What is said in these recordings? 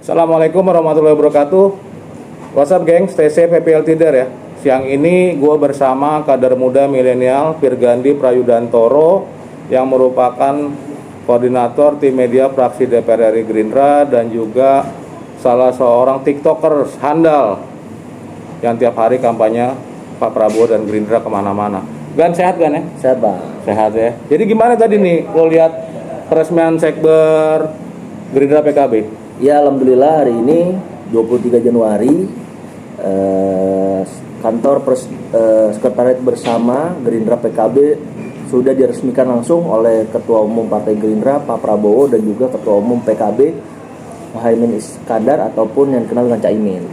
Assalamualaikum warahmatullahi wabarakatuh. What's up geng, stay safe, happy healthy there ya. Siang ini gue bersama kader muda milenial Virgandi Prayudantoro yang merupakan koordinator tim media fraksi DPR RI Gerindra dan juga salah seorang tiktokers handal yang tiap hari kampanye Pak Prabowo dan Gerindra kemana-mana. Gan, sehat Gan ya? Sehat Bang. Sehat ya. Jadi gimana tadi nih lo lihat peresmian sekber Gerindra PKB? Ya alhamdulillah hari ini 23 Januari kantor sekretariat bersama Gerindra PKB sudah diresmikan langsung oleh Ketua Umum Partai Gerindra Pak Prabowo dan juga Ketua Umum PKB Muhaimin Iskandar ataupun yang dikenal dengan Caimin.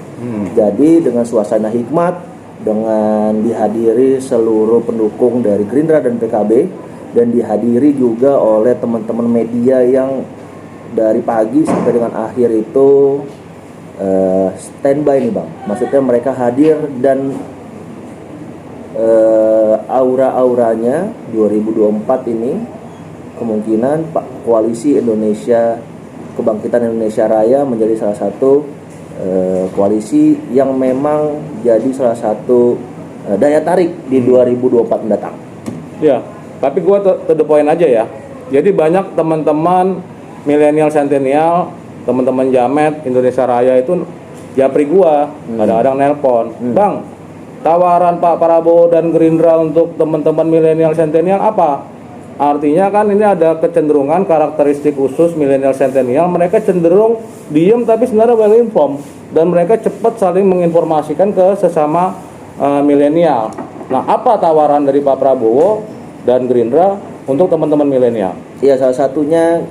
Jadi dengan suasana hikmat, dengan dihadiri seluruh pendukung dari Gerindra dan PKB dan dihadiri juga oleh teman-teman media yang dari pagi sampai dengan akhir itu standby nih Bang. Maksudnya mereka hadir dan aura-auranya 2024 ini kemungkinan Koalisi Indonesia Kebangkitan Indonesia Raya menjadi salah satu koalisi yang memang jadi salah satu daya tarik di 2024 mendatang. Ya, tapi gue to the point aja ya. Jadi banyak teman-teman milenial sentenial, teman-teman Jamet Indonesia Raya itu japri gua, kadang-kadang nelpon, Bang, tawaran Pak Prabowo dan Gerindra untuk teman-teman milenial sentenial apa? Artinya kan ini ada kecenderungan karakteristik khusus milenial sentenial, mereka cenderung diem tapi sebenarnya well informed dan mereka cepat saling menginformasikan ke sesama milenial. Nah, apa tawaran dari Pak Prabowo dan Gerindra untuk teman-teman milenial? Iya, salah satunya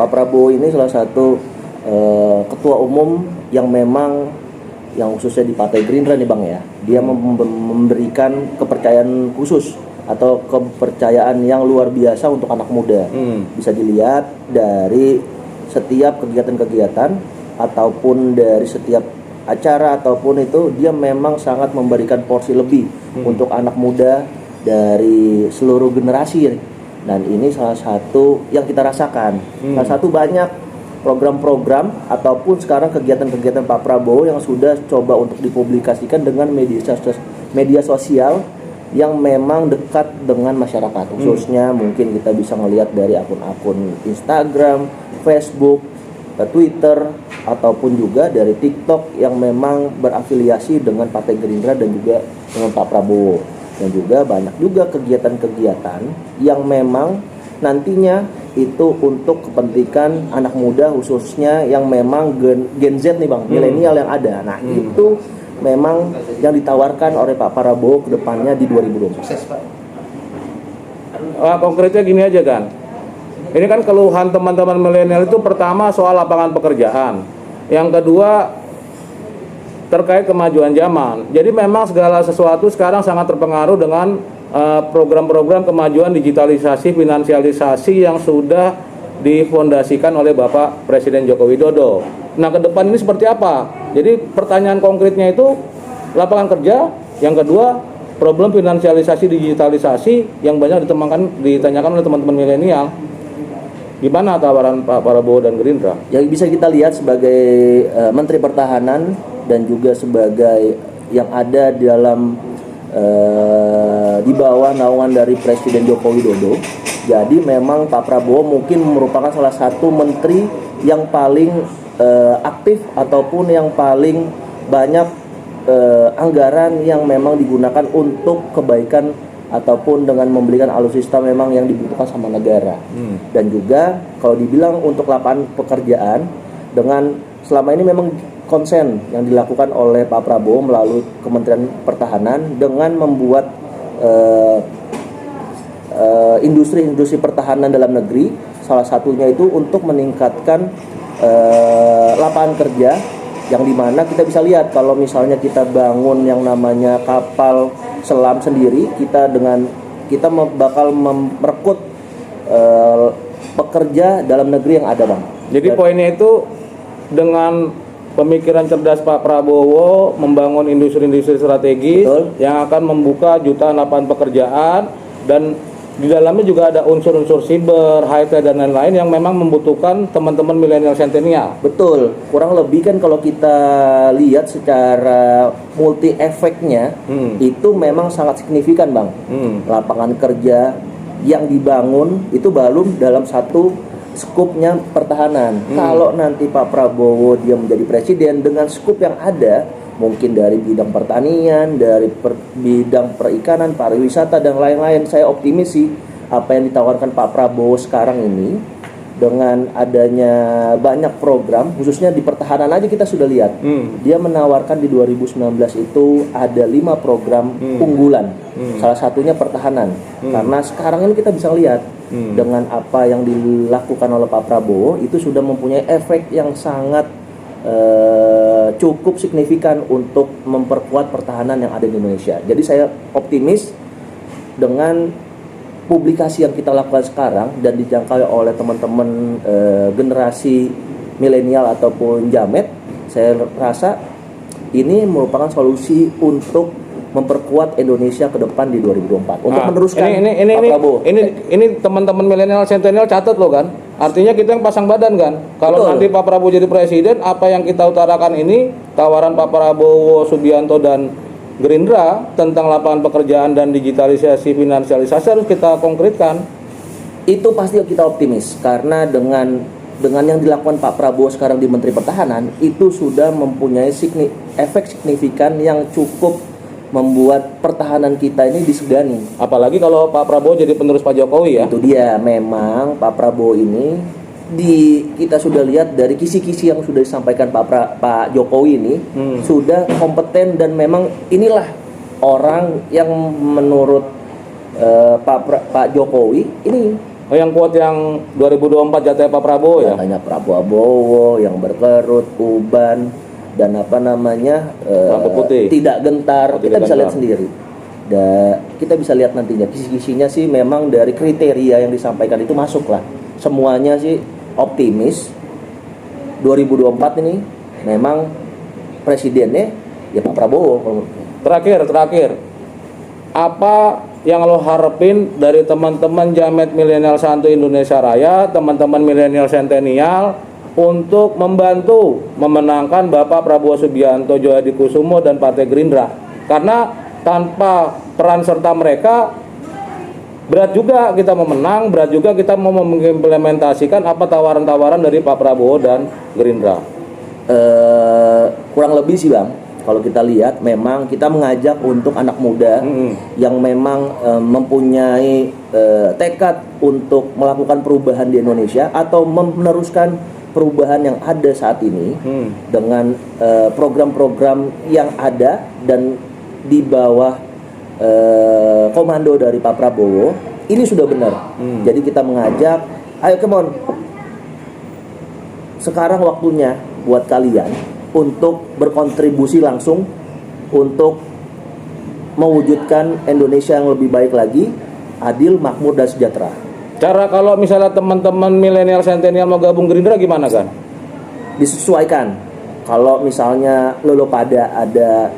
Pak Prabowo ini salah satu ketua umum yang memang yang khususnya di Partai Gerindra nih Bang ya. Dia memberikan kepercayaan khusus atau kepercayaan yang luar biasa untuk anak muda. Bisa dilihat dari setiap kegiatan-kegiatan ataupun dari setiap acara ataupun itu dia memang sangat memberikan porsi lebih untuk anak muda dari seluruh generasi. Dan ini salah satu yang kita rasakan. Salah satu banyak program-program ataupun sekarang kegiatan-kegiatan Pak Prabowo yang sudah coba untuk dipublikasikan dengan media sosial yang memang dekat dengan masyarakat. Khususnya mungkin kita bisa melihat dari akun-akun Instagram, Facebook, Twitter ataupun juga dari TikTok yang memang berafiliasi dengan Partai Gerindra dan juga dengan Pak Prabowo. Dan juga banyak juga kegiatan-kegiatan yang memang nantinya itu untuk kepentingan anak muda khususnya yang memang Gen Z nih Bang, milenial yang ada. Nah itu memang yang ditawarkan oleh Pak Prabowo ke depannya di 2024. Konkretnya gini aja kan, ini kan keluhan teman-teman milenial itu pertama soal lapangan pekerjaan, yang kedua terkait kemajuan zaman. Jadi memang segala sesuatu sekarang sangat terpengaruh dengan program-program kemajuan digitalisasi, finansialisasi yang sudah difondasikan oleh Bapak Presiden Joko Widodo. Nah, ke depan ini seperti apa? Jadi pertanyaan konkretnya itu lapangan kerja, yang kedua problem finansialisasi digitalisasi yang banyak ditanyakan oleh teman-teman milenial. Gimana tawaran Pak Prabowo dan Gerindra? Yang bisa kita lihat sebagai Menteri Pertahanan dan juga sebagai yang ada di dalam di bawah naungan dari Presiden Joko Widodo. Jadi memang Pak Prabowo mungkin merupakan salah satu menteri yang paling aktif ataupun yang paling banyak anggaran yang memang digunakan untuk kebaikan ataupun dengan memberikan alutsista memang yang dibutuhkan sama negara. Dan juga kalau dibilang untuk lapangan pekerjaan dengan selama ini memang konsen yang dilakukan oleh Pak Prabowo melalui Kementerian Pertahanan dengan membuat industri-industri pertahanan dalam negeri, salah satunya itu untuk meningkatkan lapangan kerja yang dimana kita bisa lihat kalau misalnya kita bangun yang namanya kapal selam sendiri, kita bakal merekrut pekerja dalam negeri yang ada Bang. Jadi poinnya itu dengan pemikiran cerdas Pak Prabowo membangun industri-industri strategis yang akan membuka jutaan lapangan pekerjaan dan di dalamnya juga ada unsur-unsur siber, high-tech dan lain-lain yang memang membutuhkan teman-teman milenial sentenial. Betul, kurang lebih kan kalau kita lihat secara multi efeknya itu memang sangat signifikan Bang. Lapangan kerja yang dibangun itu belum dalam satu skupnya pertahanan. Kalau nanti Pak Prabowo dia menjadi presiden dengan skup yang ada, mungkin dari bidang pertanian, dari bidang perikanan, pariwisata dan lain-lain, saya optimis sih apa yang ditawarkan Pak Prabowo sekarang ini dengan adanya banyak program, khususnya di pertahanan aja kita sudah lihat. Dia menawarkan di 2019 itu ada 5 program unggulan. Salah satunya pertahanan. Karena sekarang ini kita bisa lihat dengan apa yang dilakukan oleh Pak Prabowo itu sudah mempunyai efek yang sangat cukup signifikan untuk memperkuat pertahanan yang ada di Indonesia. Jadi saya optimis dengan publikasi yang kita lakukan sekarang dan dijangkau oleh teman-teman generasi milenial ataupun jamet, saya rasa ini merupakan solusi untuk memperkuat Indonesia ke depan di 2024 untuk meneruskan Pak Prabowo. Ini teman-teman milenial sentenial catat loh kan. Artinya kita yang pasang badan kan. Kalau nanti Pak Prabowo jadi presiden, apa yang kita utarakan ini tawaran Pak Prabowo, Subianto dan Gerindra tentang lapangan pekerjaan dan digitalisasi finansialisasi harus kita konkretkan. Itu pasti kita optimis karena dengan yang dilakukan Pak Prabowo sekarang di Menteri Pertahanan itu sudah mempunyai efek signifikan yang cukup membuat pertahanan kita ini disegani. Apalagi kalau Pak Prabowo jadi penerus Pak Jokowi ya. Itu dia, memang Pak Prabowo ini kita sudah lihat dari kisi-kisi yang sudah disampaikan Pak Jokowi ini sudah kompeten dan memang inilah orang yang menurut Pak Jokowi ini yang kuat yang 2024 jatahnya Pak Prabowo ya. Jatahnya Prabowo yang berkerut, uban dan apa namanya putih. Tidak gentar. Kita bisa lihat sendiri. Kita bisa lihat nantinya kisi-kisinya sih memang dari kriteria yang disampaikan itu masuk lah. Semuanya sih optimis 2024 ini memang presidennya ya Pak Prabowo. Terakhir apa yang lo harapin dari teman-teman jamet milenial santuy Indonesia Raya, teman-teman milenial sentenial untuk membantu memenangkan Bapak Prabowo Subianto, Joyo Hadikusumo dan Partai Gerindra? Karena tanpa peran serta mereka berat juga kita mau menang, berat juga kita mau mengimplementasikan apa tawaran-tawaran dari Pak Prabowo dan Gerindra. Kurang lebih sih Bang, kalau kita lihat memang kita mengajak untuk anak muda yang memang mempunyai tekad untuk melakukan perubahan di Indonesia atau meneruskan perubahan yang ada saat ini dengan program-program yang ada dan di bawah komando dari Pak Prabowo ini sudah benar. Jadi kita mengajak, ayo come on, sekarang waktunya buat kalian untuk berkontribusi langsung untuk mewujudkan Indonesia yang lebih baik lagi, adil, makmur dan sejahtera. Cara kalau misalnya teman-teman milenial sentenial mau gabung Gerindra gimana kan? Disesuaikan. Kalau misalnya lo pada ada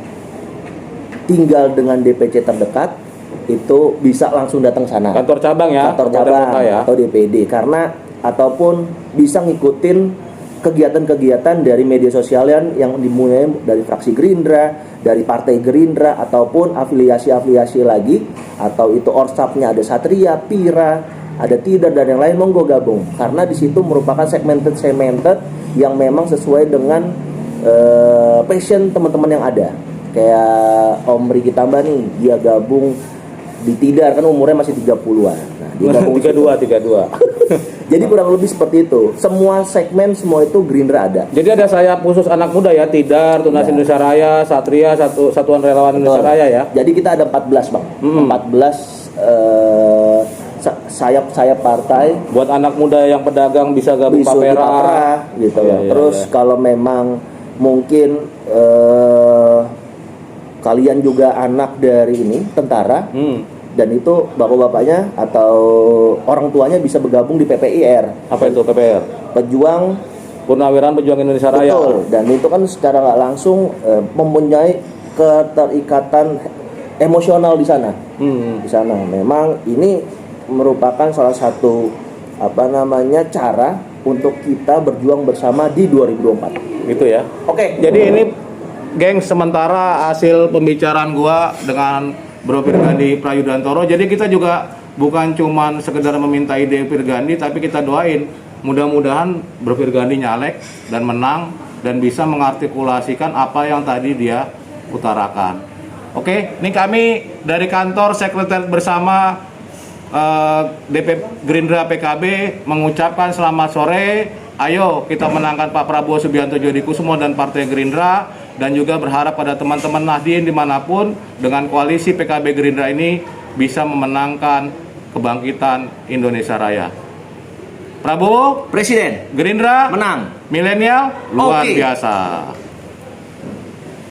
tinggal dengan DPC terdekat, itu bisa langsung datang sana. Kantor cabang ya? Kantor cabang ya? Atau DPD. Karena ataupun bisa ngikutin kegiatan-kegiatan dari media sosial yang dimulai dari fraksi Gerindra, dari partai Gerindra, ataupun afiliasi-afiliasi lagi, atau itu Orsapnya ada Satria, Pira, ada Tidar dan yang lain, monggo gabung. Karena di situ merupakan segmented yang memang sesuai dengan passion teman-teman yang ada. Kayak Om Riki Tambah nih, dia gabung di Tidar, kan umurnya masih 30-an. Nah, dia gabung 32. Jadi kurang lebih seperti itu. Semua segmen, semua itu Gerindra ada. Jadi ada sayap khusus anak muda ya, Tidar, Tunas Indonesia Raya, Satria, Satuan Relawan Indonesia Raya ya. Jadi kita ada 14 Bang. 14 sayap-sayap partai. Buat anak muda yang pedagang bisa gabung Papera gitu. Terus kalau memang mungkin kalian juga anak dari ini tentara dan itu bapak-bapaknya atau orang tuanya bisa bergabung di PPIR. Apa itu PPIR? Purnawirawan Pejuang Indonesia Raya. Betul. Dan itu kan secara nggak langsung mempunyai keterikatan emosional di sana. Di sana memang ini merupakan salah satu cara untuk kita berjuang bersama di 2024. Gitu ya. Oke. Jadi ini geng sementara hasil pembicaraan gua dengan Bro Firgandi Prayudantoro. Jadi kita juga bukan cuman sekedar meminta ide Firgandi, tapi kita doain mudah-mudahan Bro Firgandi nyalek dan menang dan bisa mengartikulasikan apa yang tadi dia utarakan. Oke, ini kami dari kantor Sekretariat Bersama DP Gerindra PKB mengucapkan selamat sore. Ayo kita menangkan Pak Prabowo Subianto Djodikusumo dan Partai Gerindra, dan juga berharap pada teman-teman Nahdien dimanapun dengan koalisi PKB Gerindra ini bisa memenangkan kebangkitan Indonesia Raya. Prabowo Presiden Gerindra menang. milenial luar Oke. biasa.